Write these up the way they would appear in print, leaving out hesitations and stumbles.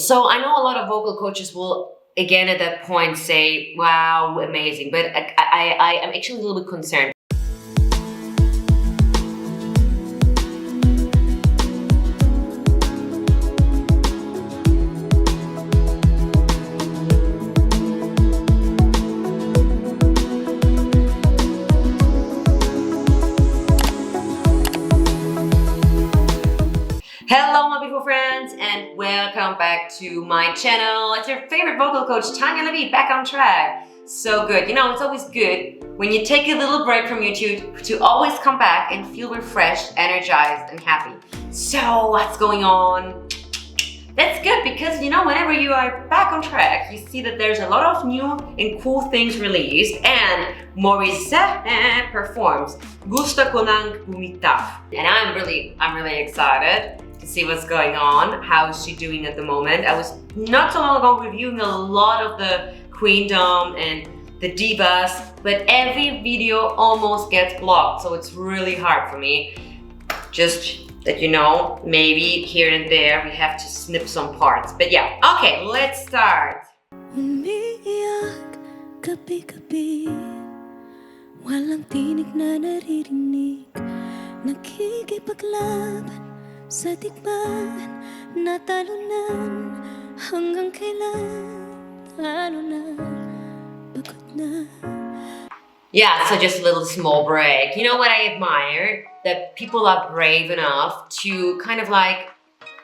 So I know a lot of vocal coaches will, again, at that point say, wow, amazing. But I am actually a little bit concerned. Hello my beautiful friends and welcome back to my channel. It's your favorite vocal coach Tania back on track. So good. You know, it's always good when you take a little break from YouTube to always come back and feel refreshed, energized and happy. So what's going on? That's good because you know, whenever you are back on track, you see that there's a lot of new and cool things released, and Morissette performs Gusto ko ng Bumitaw. And I'm really excited to see what's going on. How is she doing at the moment? I was not so long ago reviewing a lot of the queendom and the divas, but every video almost gets blocked, so it's really hard for me. Just that you know, maybe here and there we have to snip some parts. But yeah, okay, let's start. Umiiyak gabi-gabi, walang tinig na naririnig, nakikipaglaban sa tikman, natalunan, hanggang kailan, talo na, pagod na. Yeah, so just a little small break. You know what I admire? That people are brave enough to kind of like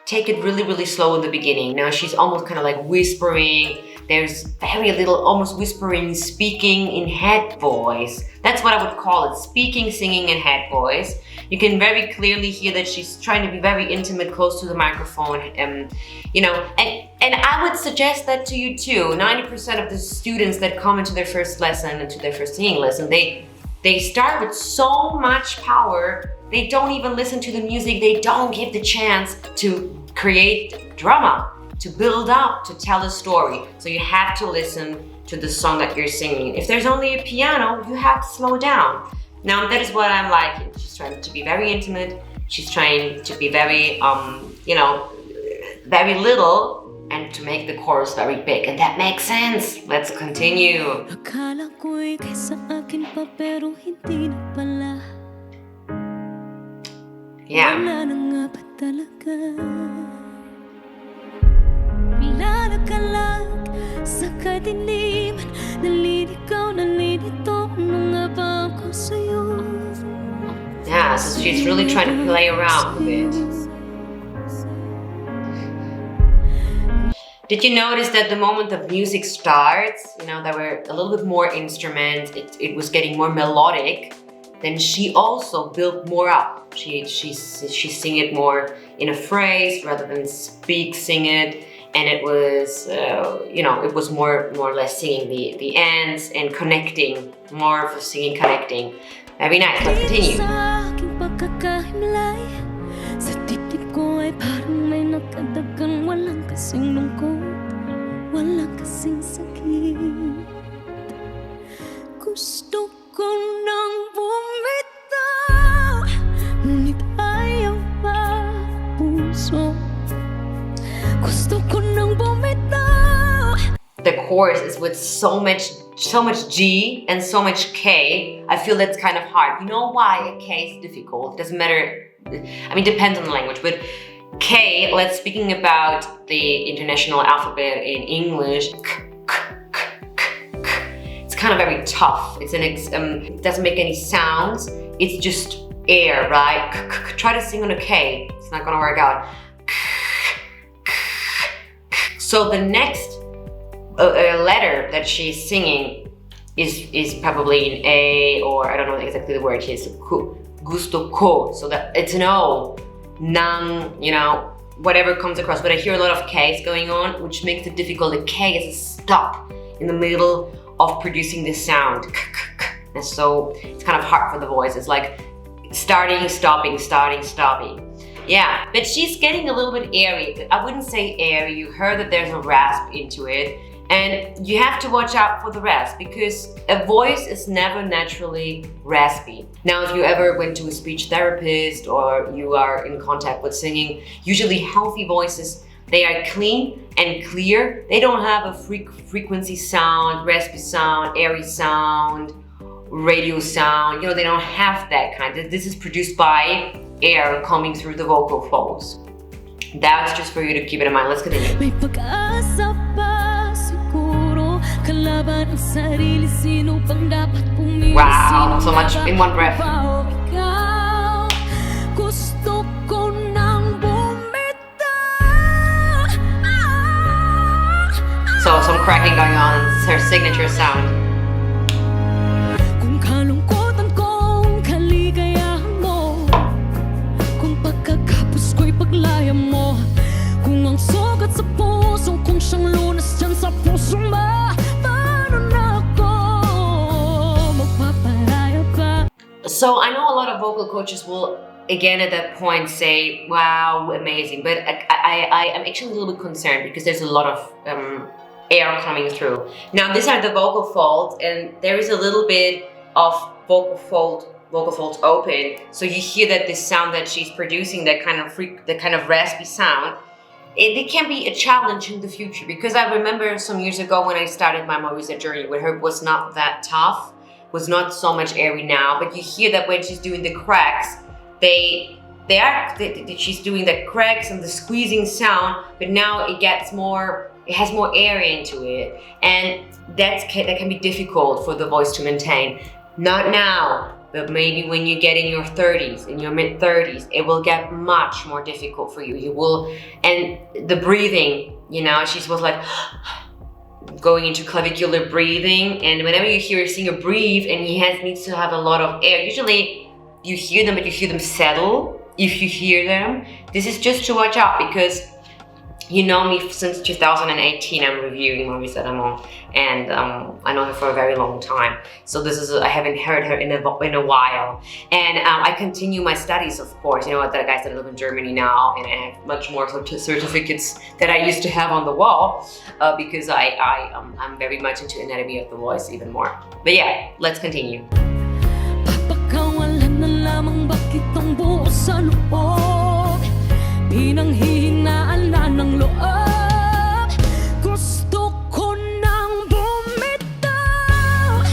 take it really slow in the beginning. Now she's almost kind of like whispering. There's very little, almost whispering, speaking in head voice. That's what I would call it, speaking, singing in head voice. You can very clearly hear that she's trying to be very intimate, close to the microphone, you know, and I would suggest that to you too. 90% of the students that come into their first lesson, into their first singing lesson, they start with so much power, they don't even listen to the music, they don't give the chance to create drama, to build up, to tell a story. So you have to listen to the song that you're singing. If there's only a piano, you have to slow down. Now that is what I'm liking. She's trying to be very intimate, she's trying to be very, you know, very little, and to make the chorus very big, and that makes sense. Let's continue. Akala ko'y kaysa akin pa pero hindi na pala. Yeah. Wala na nga ba talaga? Pinalakalag sa kadiliman, naliligaw, nalilito, ano nga ba ako sa'yo? Yeah, so she's really trying to play around with it. Did you notice that the moment the music starts, you know, there were a little bit more instruments, it was getting more melodic, then she also built more up. She sing it more in a phrase rather than sing it, and it was, you know, it was more or less singing the ends and connecting, more of a singing, connecting. Very nice, let's continue. Sa dibdib ko ay parang may nakadagang, walang kasing lungkot, walang kasing sakit. Gusto ko nang bumitaw, ngunit ayaw pa puso. Gusto ko nang bumitaw. The chorus is with so much G and so much K. I feel that's kind of hard. You know why a K is difficult? It doesn't matter. I mean, depends on the language, but K, let's speaking about the international alphabet in English, it's kind of very tough. It's it doesn't make any sounds. It's just air, right? Try to sing on a K. It's not gonna work out. So the next letter that she's singing is probably an A, or I don't know exactly the word. It's Gusto ko, so that it's an O, nang, you know, whatever comes across. But I hear a lot of K's going on, which makes it difficult. The K is a stop in the middle of producing this sound, and so it's kind of hard for the voice. It's like starting, stopping, starting, stopping. Yeah, but she's getting a little bit airy. I wouldn't say airy. You heard that there's a rasp into it. And you have to watch out for the rasp, because a voice is never naturally raspy. Now, if you ever went to a speech therapist or you are in contact with singing, usually healthy voices They are clean and clear. They don't have a frequency sound, raspy sound, airy sound, radio sound. They don't have that kind. This is produced by air coming through the vocal folds. That's just for you to keep it in mind. Let's continue. May pag-asa pa siguro, kalaban ang sarili, sino pang dapat pumili, Wow, so much in one breath. Ikaw, gusto ko nang bumitaw. So some cracking going on. It's her signature sound. Kung kalungkutan kong kaligayahan mo, kung pagkakapos ko'y paglaya mo, kung ang sugat sa puso kung siyang lunas dyan sa puso mo, paano na ako magpaparaya pa? So I know a lot of vocal coaches will again at that point say, wow, amazing, but I am actually a little bit concerned because there's a lot of air coming through. Now these are the vocal folds, and there is a little bit of vocal folds open, so you hear that this sound that she's producing, that kind of raspy sound. It can be a challenge in the future, because I remember some years ago when I started my Morissette journey with her, it was not that tough, was not so much airy now, but you hear that when she's doing the cracks, she's doing the cracks and the squeezing sound, but now it has more air into it, and that can be difficult for the voice to maintain. Not now, but maybe when you get in your 30s, in your mid-30s, it will get much more difficult for you. And the breathing, she was like going into clavicular breathing, and whenever you hear a singer breathe and he needs to have a lot of air, usually you hear them, but you hear them settle. If you hear them, this is just to watch out, because you know me since 2018. I'm reviewing Morissette, and I know her for a very long time. So I haven't heard her in a while, and I continue my studies, of course. That guys that live in Germany now, and I have much more certificates that I used to have on the wall, because I'm very much into anatomy of the voice even more. But yeah, let's continue. Papakawalan na lamang bakit ang buo sa loob, pinanghihinaan na ng loob. Gusto ko nang bumitaw,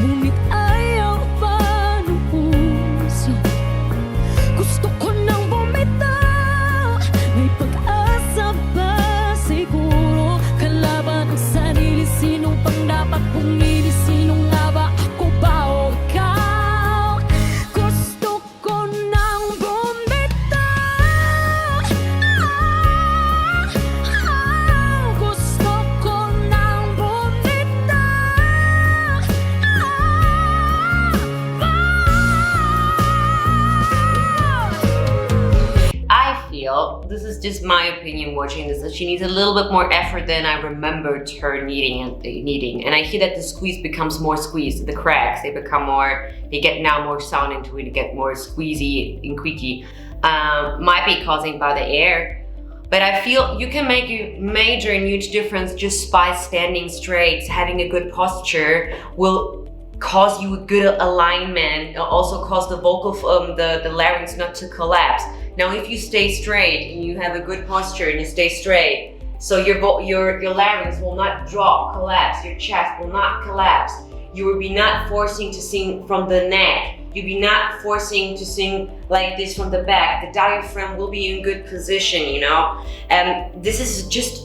ngunit ayaw pa ng puso. Gusto ko nang bumitaw, may pag-asa ba siguro, kalaban ang sarili, sino pang dapat pumili, sino nga ba, ako ba o ikaw? Gusto ko nang bumitaw, gusto ko nang bumitaw. I feel, this is just my opinion watching this, that she needs a little bit more effort than I remembered her needing. And I hear that the squeeze becomes more squeezed. The cracks, they get now more sound into it, get more squeezy and squeaky. Might be caused by the air. But I feel you can make a major and huge difference just by standing straight. Having a good posture will cause you a good alignment, also cause the vocal, the larynx not to collapse. Now, if you stay straight and you have a good posture and you stay straight, so your larynx will not drop, collapse, your chest will not collapse. You will be not forcing to sing from the neck. You'll be not forcing to sing like this from the back. The diaphragm will be in good position, And this is just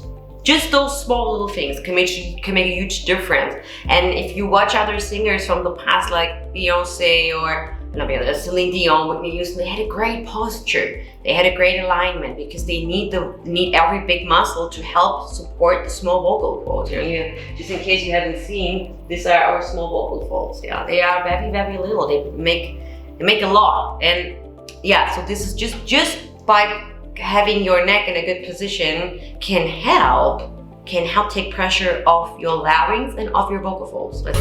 those small little things can make a huge difference. And if you watch other singers from the past, like Beyonce or Celine Dion, Whitney Houston, they had a great posture. They had a great alignment, because they need every big muscle to help support the small vocal folds. Just in case you haven't seen, these are our small vocal folds. Yeah, they are very, very little. They make a lot. And yeah, so this is just by having your neck in a good position can help take pressure off your larynx and off your vocal folds. Let's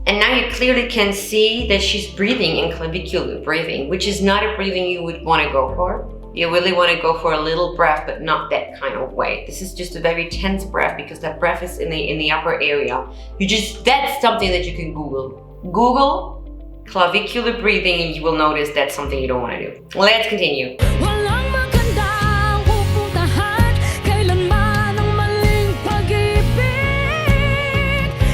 And now you clearly can see that she's breathing in clavicular breathing, which is not a breathing you would want to go for. You really want to go for a little breath, but not that kind of way. This is just a very tense breath, because that breath is in the upper area. That's something that you can Google. Google clavicular breathing, and you will notice that's something you don't want to do. Let's continue. Walang magandang pupuntahan, kailanman ang maling pag-ibig.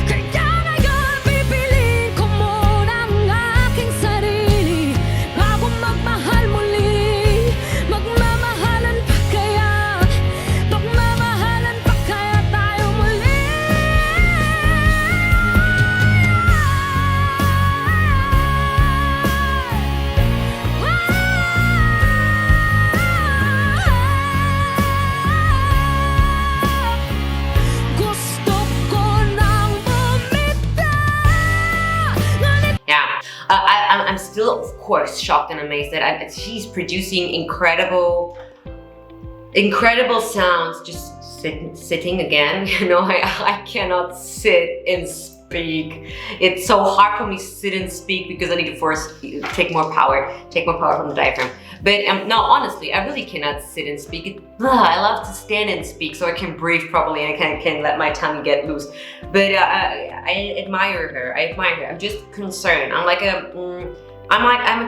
Kaya ngayon pipiliin ko muna ang aking sarili bago magmahal muli. Magmamahalan pa kaya tayo muli. Gusto ko nang bumitaw. Yeah, I'm still, of course, shocked and amazed that she's producing incredible sounds just sitting again. You know, I cannot sit and speak. It's so hard for me to sit and speak because I need to take more power from the diaphragm. But no, honestly, I really cannot sit and speak. I love to stand and speak so I can breathe properly and I can let my tongue get loose. But I admire her. I'm just concerned. I'm a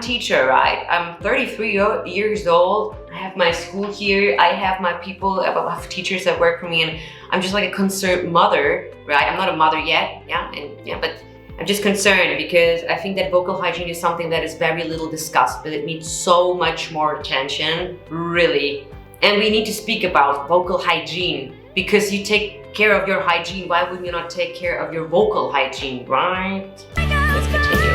teacher, right? I'm 33 years old. I have my school here. I have my people, I have teachers that work for me, and I'm just like a concerned mother, right? I'm not a mother yet, but I'm just concerned because I think that vocal hygiene is something that is very little discussed, but it needs so much more attention, really. And we need to speak about vocal hygiene because you take care of your hygiene. Why wouldn't you not take care of your vocal hygiene, right? Let's continue.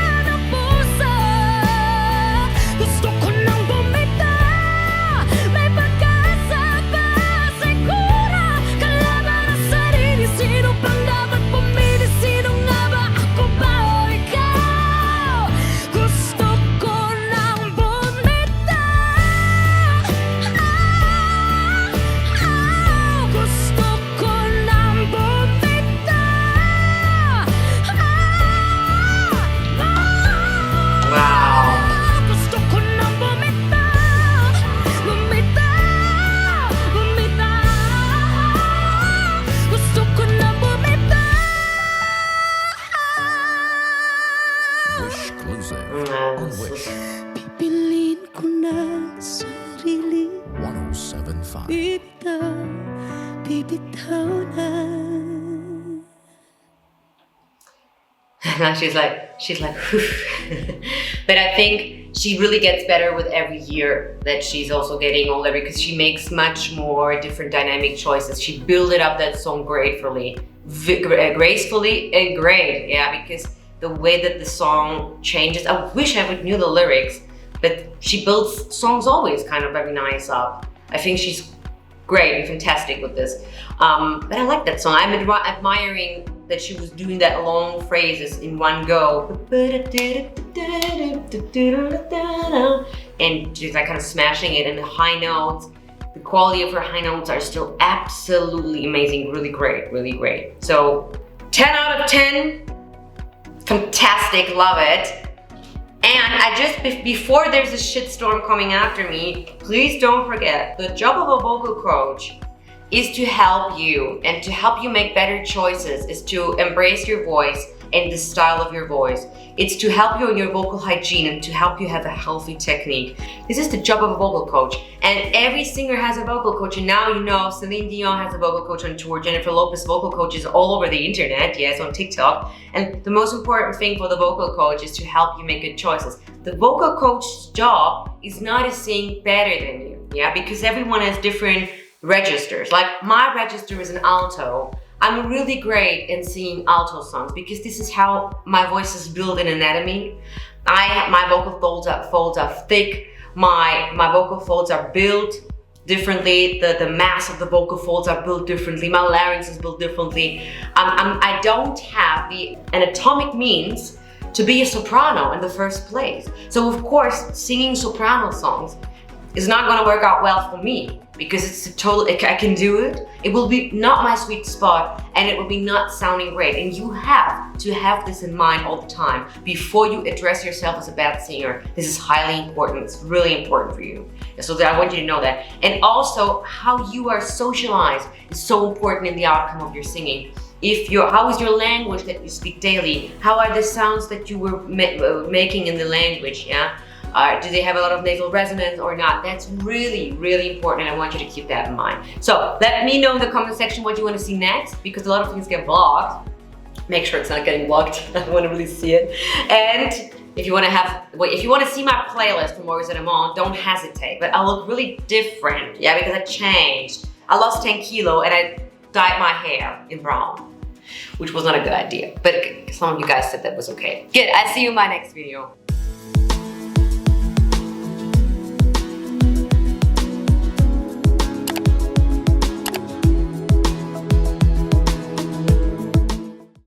Gusto ko nang bumitaw, may pag-asa pa, sigura. Kalaban ang sarili, sino pang dapat pumili? Sino nga ba, ako ba o ikaw? Gusto ko nang bumitaw. Gusto ko nang bumitaw. Wow. Gusto ko nang bumitaw, bumitaw, bumitaw. Gusto ko nang bumitaw. Wish exclusive Mm, on Wish Pipiliin ko na sarili, 1075. bibitaw na. Now she's like, but I think she really gets better with every year that she's also getting older because she makes much more different dynamic choices. She built up that song gracefully and great, yeah, because the way that the song changes, I wish I would knew the lyrics, but she builds songs always kind of very nice up. I think she's great and fantastic with this. But I like that song. I'm admiring that she was doing that long phrases in one go. And she's like kind of smashing it, and the high notes, the quality of her high notes are still absolutely amazing, really great, really great. So 10 out of 10, fantastic, love it. And I just, before there's a shitstorm coming after me, please don't forget, the job of a vocal coach is to help you, and to help you make better choices is to embrace your voice and the style of your voice. It's to help you in your vocal hygiene and to help you have a healthy technique. This is the job of a vocal coach. And every singer has a vocal coach, and now you know Celine Dion has a vocal coach on tour, Jennifer Lopez vocal coaches all over the internet, yes, on TikTok. And the most important thing for the vocal coach is to help you make good choices. The vocal coach's job is not to sing better than you, yeah, because everyone has different registers. Like my register is an alto. I'm really great in singing alto songs because this is how my voice is built in anatomy. My vocal folds are thick. My vocal folds are built differently. The mass of the vocal folds are built differently. My larynx is built differently. I don't have the anatomic means to be a soprano in the first place. So of course, singing soprano songs is not gonna work out well for me because it's a total, I can do it. It will be not my sweet spot and it will be not sounding great. And you have to have this in mind all the time before you address yourself as a bad singer. This is highly important. It's really important for you. So I want you to know that. And also how you are socialized is so important in the outcome of your singing. how is your language that you speak daily? How are the sounds that you were making in the language? Yeah. Do they have a lot of nasal resonance or not? That's really, really important, and I want you to keep that in mind. So let me know in the comment section what you want to see next, because a lot of things get blocked. Make sure it's not getting blocked. I want to really see it. And if you want to see my playlist for Morissette, don't hesitate. But I look really different, yeah, because I changed. I lost 10 kilo and I dyed my hair in brown, which was not a good idea. But some of you guys said that was okay. Good. I'll see you in my next video.